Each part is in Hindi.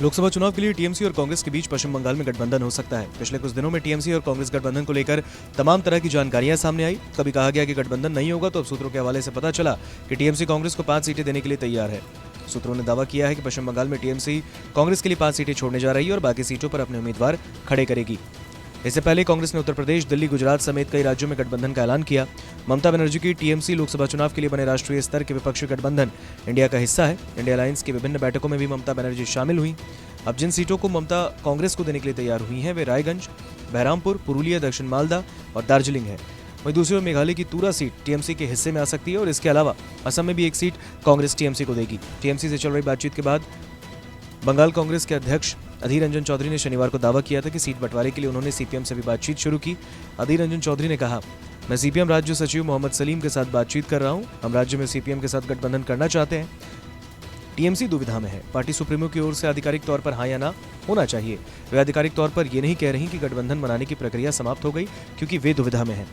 लोकसभा चुनाव के लिए टीएमसी और कांग्रेस के बीच पश्चिम बंगाल में गठबंधन हो सकता है। पिछले कुछ दिनों में टीएमसी और कांग्रेस गठबंधन को लेकर तमाम तरह की जानकारियां सामने आई। कभी कहा गया कि गठबंधन नहीं होगा, तो अब सूत्रों के हवाले से पता चला कि टीएमसी कांग्रेस को 5 सीटें देने के लिए तैयार है। सूत्रों ने दावा किया है कि पश्चिम बंगाल में टीएमसी कांग्रेस के लिए 5 सीटें छोड़ने जा रही है और बाकी सीटों पर अपने उम्मीदवार खड़े करेगी। इससे पहले कांग्रेस ने उत्तर प्रदेश, दिल्ली, गुजरात समेत कई राज्यों में गठबंधन का ऐलान किया। ममता बनर्जी की टीएमसी लोकसभा चुनाव के लिए बने राष्ट्रीय स्तर के विपक्षी गठबंधन इंडिया का हिस्सा है। इंडिया अलायंस की विभिन्न बैठकों में भी ममता बनर्जी शामिल हुई। अब जिन सीटों को ममता कांग्रेस को देने के लिए तैयार हुई हैं वे रायगंज, बहरामपुर, पुरुलिया, दक्षिण मालदा और दार्जिलिंग है। वहीं दूसरी ओर मेघालय की तुरा सीट टीएमसी के हिस्से में आ सकती है और इसके अलावा असम में भी एक सीट कांग्रेस टीएमसी को देगी। टीएमसी से चल रही बातचीत के बाद बंगाल कांग्रेस के अध्यक्ष अधीर रंजन चौधरी ने शनिवार को दावा किया था कि सीट बंटवारे के लिए उन्होंने सीपीएम से भी बातचीत शुरू की। अधीर रंजन चौधरी ने कहा, मैं सीपीएम राज्य सचिव मोहम्मद सलीम के साथ बातचीत कर रहा हूं। हम राज्य में सीपीएम के साथ गठबंधन करना चाहते हैं। टीएमसी दुविधा में है। पार्टी सुप्रीमो की ओर से आधिकारिक तौर पर हाँ या ना होना चाहिए। वे आधिकारिक तौर पर यह नहीं कह रही कि गठबंधन बनाने की प्रक्रिया समाप्त हो गई, क्योंकि वे दुविधा में है।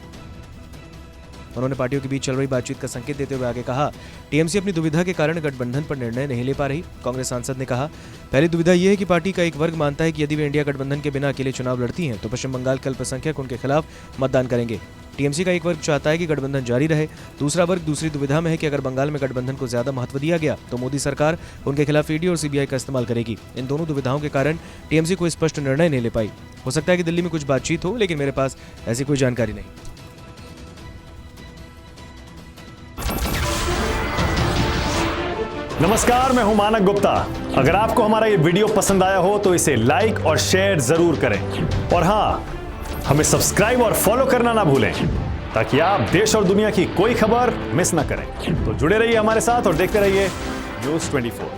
उन्होंने पार्टियों के बीच चल रही बातचीत का संकेत देते हुए आगे कहा, टीएमसी अपनी दुविधा के कारण गठबंधन पर निर्णय नहीं ले पा रही। कांग्रेस सांसद ने कहा, पहली दुविधा यह है कि पार्टी का एक वर्ग मानता है कि यदि वे इंडिया गठबंधन के बिना अकेले चुनाव लड़ती हैं तो पश्चिम बंगाल के अल्पसंख्यक उनके खिलाफ मतदान करेंगे। टीएमसी का एक वर्ग चाहता है कि गठबंधन जारी रहे। दूसरा वर्ग दूसरी दुविधा में है कि अगर बंगाल में गठबंधन को ज्यादा महत्व दिया गया तो मोदी सरकार उनके खिलाफ ईडी और सीबीआई का इस्तेमाल करेगी। इन दोनों दुविधाओं के कारण टीएमसी कोई स्पष्ट निर्णय नहीं ले पाई। हो सकता है कि दिल्ली में कुछ बातचीत हो, लेकिन मेरे पास ऐसी कोई जानकारी नहीं। नमस्कार, मैं हूं मानक गुप्ता। अगर आपको हमारा ये वीडियो पसंद आया हो तो इसे लाइक और शेयर जरूर करें और हाँ, हमें सब्सक्राइब और फॉलो करना ना भूलें ताकि आप देश और दुनिया की कोई खबर मिस ना करें। तो जुड़े रहिए हमारे साथ और देखते रहिए न्यूज़ 24।